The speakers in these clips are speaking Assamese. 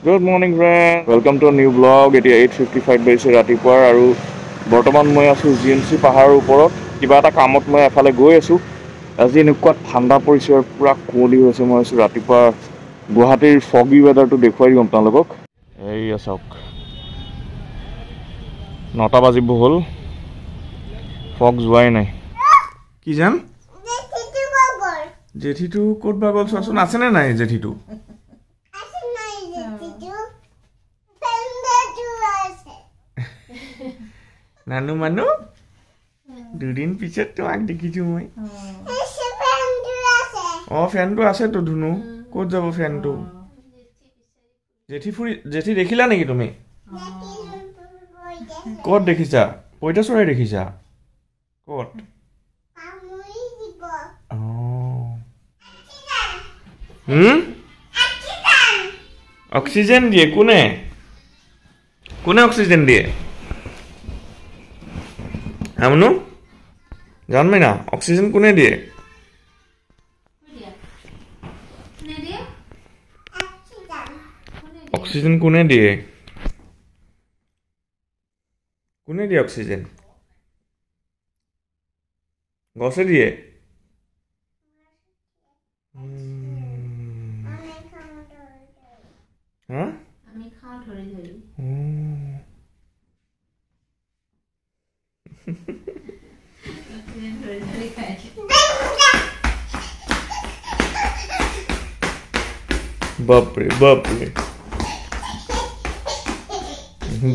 Good morning, friend. Welcome to a new vlog. এতিয়া 8:55 বাজিছে ৰাতিপুৱাৰ আৰু বৰ্তমান মই আছোঁ GMC পাহাৰৰ ওপৰত কিবা এটা কামত মই এফালে গৈ আছোঁ। আজি এনেকুৱা ঠাণ্ডা পৰিছে আৰু পুৰা কুঁৱলী হৈছে। মই আছোঁ ৰাতিপুৱা গুৱাহাটীৰ ফগি ৱেডাৰটো দেখুৱাই দিম আপোনালোকক। এয়া চাওক 9টা বাজিব হ'ল, ফগ যোৱাই নাই। কি জান জেঠিটো ক'ত বা গ'ল চোৱাচোন, আছেনে নাই জেঠিটো? নানু মানু দুদিন পিছত তোমাক দেখিছো মই। অঁ ফেনটো আছেতো ধুনু, ক'ত যাব ফেনটো? জেঠি দেখিলা নেকি তুমি? ক'ত দেখিছা? পঁইতাচৰাই দেখিছা? ক'ত? অক্সিজেন দিয়ে কোনে? কোনে অক্সিজেন দিয়ে? আমনু জানবি না অক্সিজেন কোনে দিয়ে? অক্সিজেন কোনে দিয়ে? কোনে দিয়ে অক্সিজেন? গছে দিয়ে? হা আমি খাও ধৰি ধৰি। বাপৰে বাপৰে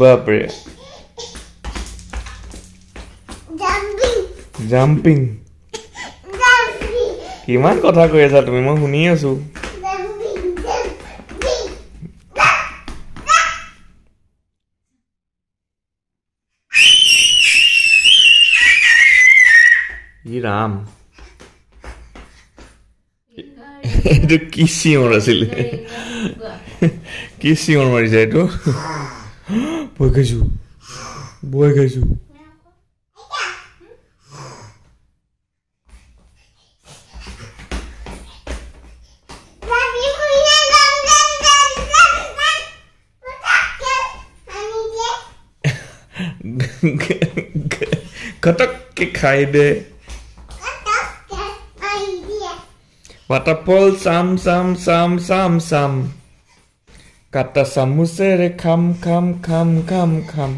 বাপৰে জাম্পিং কিমান কথা কৈ আছা তুমি, মই শুনি আছো। ই ৰাম, এইটো কি চিঞৰ আছিলে? কি চিঞৰ মাৰিছে এইটো? ভয় খাইছো, ভয় খাইছো। খটককে খাই দে। Waterfall sam sam sam sam sam. Kata samusere kham kham kham kham kham.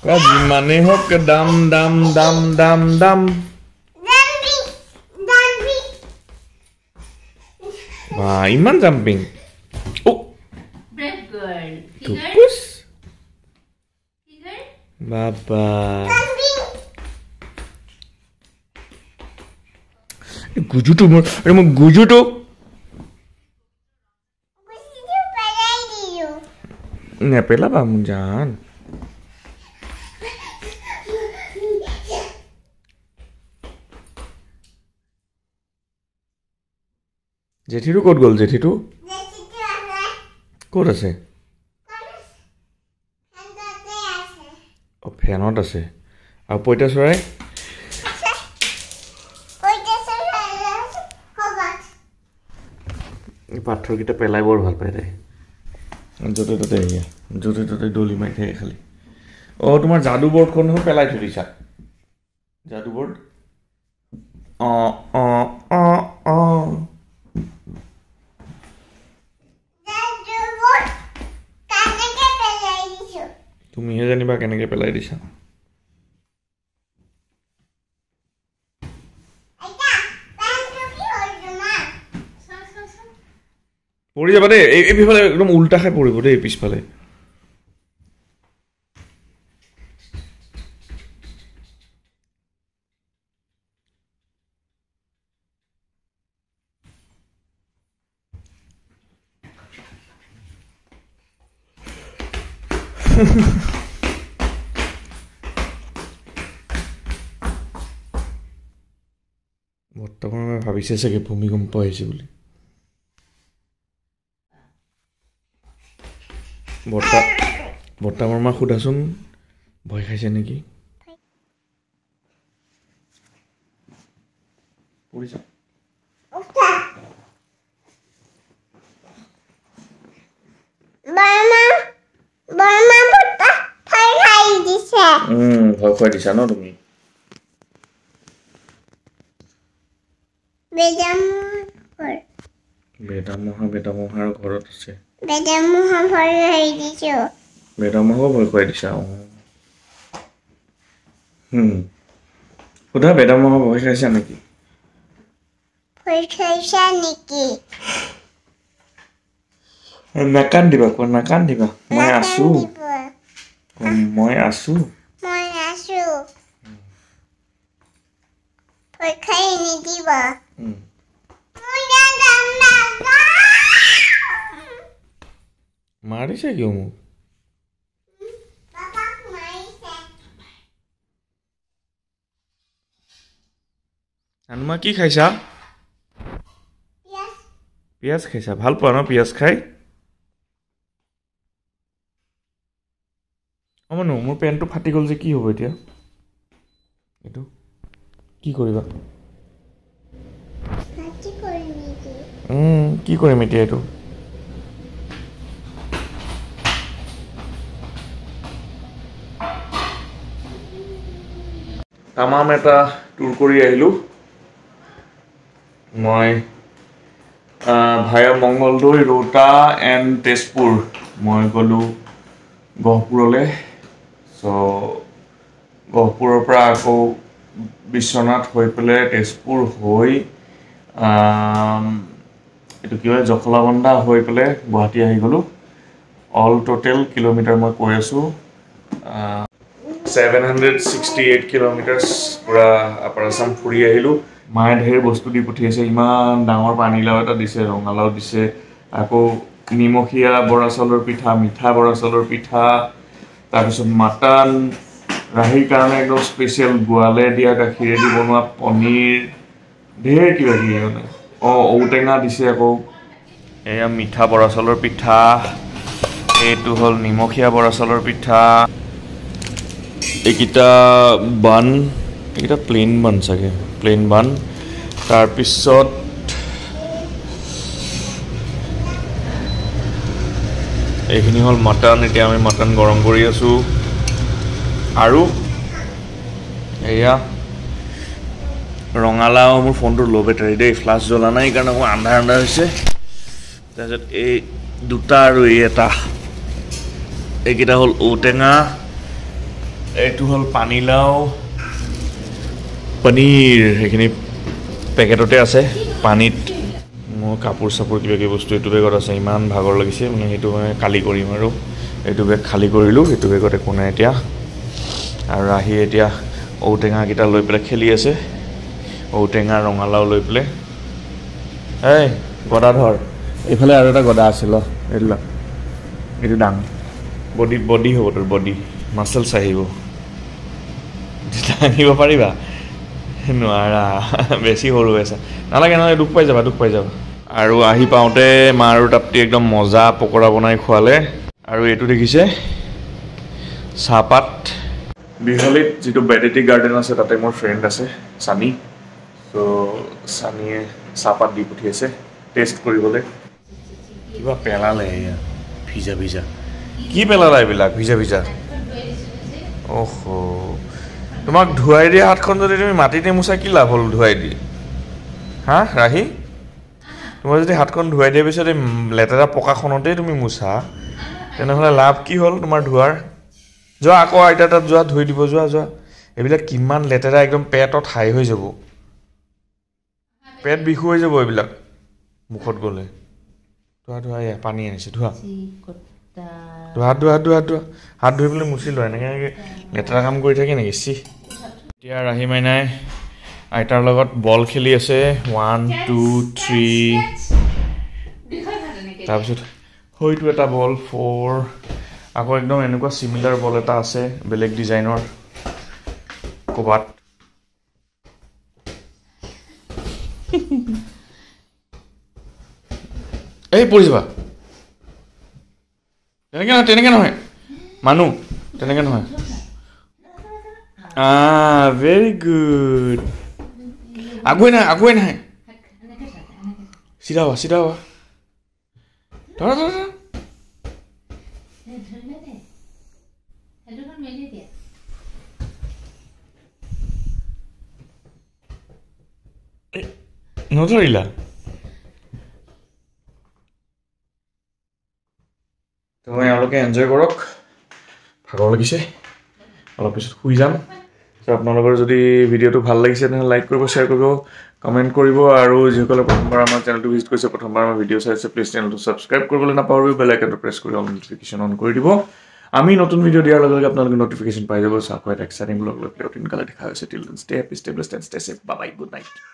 Kaji mane hok dam dam dam dam dam. Wah, iman jumping. Oh, brave girl. Tupus. Baba. গুজুটো মোৰ আৰে মই গুজুটো নেপেলাবা মোৰ জান। জেঠিটো ক'ত গ'ল? জেঠিটো ক'ত আছে? ফেনত আছে। আৰু পঁইতাচৰাই পাথৰকেইটা পেলাই বৰ ভাল পায় তাই, য'তে ত'তে এৰিয়া, য'তে ত'তে দলি মাৰি থাকে খালি। অঁ তোমাৰ যাদু বৰ্ডখনো পেলাই থৈ দিছা? যাদু বৰ্ড অঁ অঁ অঁ অঁ তুমিহে জানিবা কেনেকে পেলাই দিছা। পৰি যাবা দেই, এইফালে একদম উল্টা খাই পৰিব দেই পিছফালে। বৰ্তমান ভাবিছে চাগে ভূমিকম্প আহিছে বুলি। বৰ্তা বৰ্মাক সোধাচোন ভয় খাইছে নেকি? পৰিছা ভয় খুৱাই দিছা ন তুমি বেদা মহাৰ ঘৰত আছে বেদা মহা ভয় খুৱাই দিছা সুধা বেদা মহা ভয় খাইছা নেকি নাকান্দিবা কোৱা নাকান্দিবা মই আছো মাৰিছে কিয় মোক আনুমা কি খাইছা পিয়াজ খাইছা ভাল পোৱা ন পিয়াজ খাই অমনো মোৰ পেণ্টটো ফাটি গ'ল যে কি হ'ব এতিয়া এইটো কি কৰিবা কি কৰিম এতিয়া এইটো তামাম এটা টুৰ কৰি আহিলোঁ মই ভায়া মংগলদৈ ৰৌতা এণ্ড তেজপুৰ মই গ'লোঁ গহপুৰলৈ গহপুৰৰ পৰা আকৌ বিশ্বনাথ হৈ পেলাই তেজপুৰ হৈ এইটো কি হয় জখলাবন্ধা হৈ পেলাই গুৱাহাটী আহি গ'লোঁ অল টোটেল কিলোমিটাৰ মই কৈ আছোঁ 768 কিলোমিটাৰ্ছ পূৰা আপাৰ আছাম ফুৰি আহিলোঁ মায়ে ঢেৰ বস্তু দি পঠিয়াইছে ইমান ডাঙৰ পানীলাও এটা দিছে ৰঙালাও দিছে আকৌ নিমখীয়া বৰা চাউলৰ পিঠা মিঠা বৰা চাউলৰ পিঠা তাৰপিছত মাটন ৰাহিৰ কাৰণে একদম স্পেচিয়েল গোৱালে দিয়া গাখীৰেদি বনোৱা পনীৰ ঢেৰ কিবা কিবি মানে ঔটেঙা দিছে আকৌ এয়া মিঠা বৰা চাউলৰ পিঠা এইটো হ'ল নিমখীয়া বৰা চাউলৰ পিঠা এইকেইটা বান এইকেইটা প্লেইন বান চাগে প্লেইন বান তাৰপিছত এইখিনি হ'ল মাটন এতিয়া আমি মাটন গৰম কৰি আছোঁ আৰু এয়া ৰঙালাও মোৰ ফোনটোৰ ল' বেটাৰী দেই ফ্লাছ জ্বলা নাই সেইকাৰণে অকণমান আন্ধাৰ হৈছে তাৰপিছত এই দুটা আৰু এই এটা এইকেইটা হ'ল ঔটেঙা এইটো হ'ল পানীলাও পনীৰ সেইখিনি পেকেটতে আছে পানীত মোৰ কাপোৰ চাপোৰ কিবা কিবি বস্তু এইটো বেগত আছে ইমান ভাগৰ লাগিছে মানে সেইটো মই কালি কৰিম আৰু এইটো বেগ খালী কৰিলোঁ সেইটো বেগত একো নাই এতিয়া আৰু আহি এতিয়া ঔটেঙাকেইটা লৈ পেলাই খেলি আছে ঔটেঙা ৰঙালাও লৈ পেলাই এই গদা ধৰ এইফালে আৰু এটা গদা আছিল এইটো ডাঙৰ বডি হ'ব তোৰ বডি মাচেলছ আহিব দাঙিব পাৰিবা নোৱাৰা বেছি সৰু হৈছে নালাগে নহয় দুখ পাই যাবা আৰু আহি পাওঁতে মা আৰু তাপ্তি একদম মজা পকৰা বনাই খোৱালে আৰু এইটো দেখিছে চাহপাত বিহলিত যিটো বেডেটি গাৰ্ডেন আছে তাতে মোৰ ফ্ৰেণ্ড আছে চানি চানিয়ে চাহপাত দি পঠিয়াইছে টেষ্ট কৰিবলৈ কিবা পেলালে এয়া ভিজা কি পেলালা এইবিলাক ভিজা অহ তোমাক ধুৱাই দিয়া হাতখন যদি তুমি মাটিতে মোচা কি লাভ হ'ল ধুৱাই দি হা ৰাহি তোমাৰ যদি হাতখন ধুৱাই দিয়াৰ পিছত এই লেতেৰা পকাখনতেই তুমি মোচা তেনেহ'লে লাভ কি হ'ল তোমাৰ ধোৱাৰ যোৱা আকৌ আইতা তাত যোৱা ধুই দিব যোৱা এইবিলাক কিমান লেতেৰা একদম পেটত হাই হৈ যাব পেট বিষু হৈ যাব এইবিলাক মুখত গ'লে ধোৱা পানী আনিছে ধোৱা হাত ধুই পেলাই মুচি লোৱা এনেকৈ লেতেৰা কাম কৰি থাকে নেকি এতিয়া ৰাহি মাইনাই আইতাৰ লগত বল খেলি আছে 1 2 3 তাৰপিছত হয়তো এটা বল 4 আকৌ একদম এনেকুৱা চিমিলাৰ বল এটা আছে বেলেগ ডিজাইনৰ ক'বাত এই পৰি যাবা তেনেকৈ নহয় মানুহ তেনেকৈ নহয় ভেৰি গুড আগুৱাই নাহে চিধা হোৱা ধৰা নধৰিলা তো এওঁলোকে এনজয় কৰক ভাগৰ লাগিছে অলপ পিছত শুই যাম তো আপোনালোকৰ যদি ভিডিঅ'টো ভাল লাগিছে তেনেহ'লে লাইক কৰিব শ্বেয়াৰ কৰিব কমেণ্ট কৰিব আৰু যিসকলে প্ৰথমবাৰ আমাৰ চেনেলটো ভিজিট কৰিছে প্ৰথমবাৰ আমাৰ ভিডিঅ' চাইছে প্লিজ চেনেলটো ছাবস্ক্ৰাইব কৰিবলৈ নাপাহৰিব বেল আইকনটো প্ৰেছ কৰি অল ন'টিফিকেশ্যন অন কৰি দিব আমি নতুন ভিডিঅ' দিয়াৰ লগে লগে আপোনালোকে ন'টিফিকেশ্যন পাই যাব চাওক এটা এক্সাইটিং ব্লগ লৈ সোনকালে দেখা হৈছে till then stay happy stay blessed and stay safe bye bye good night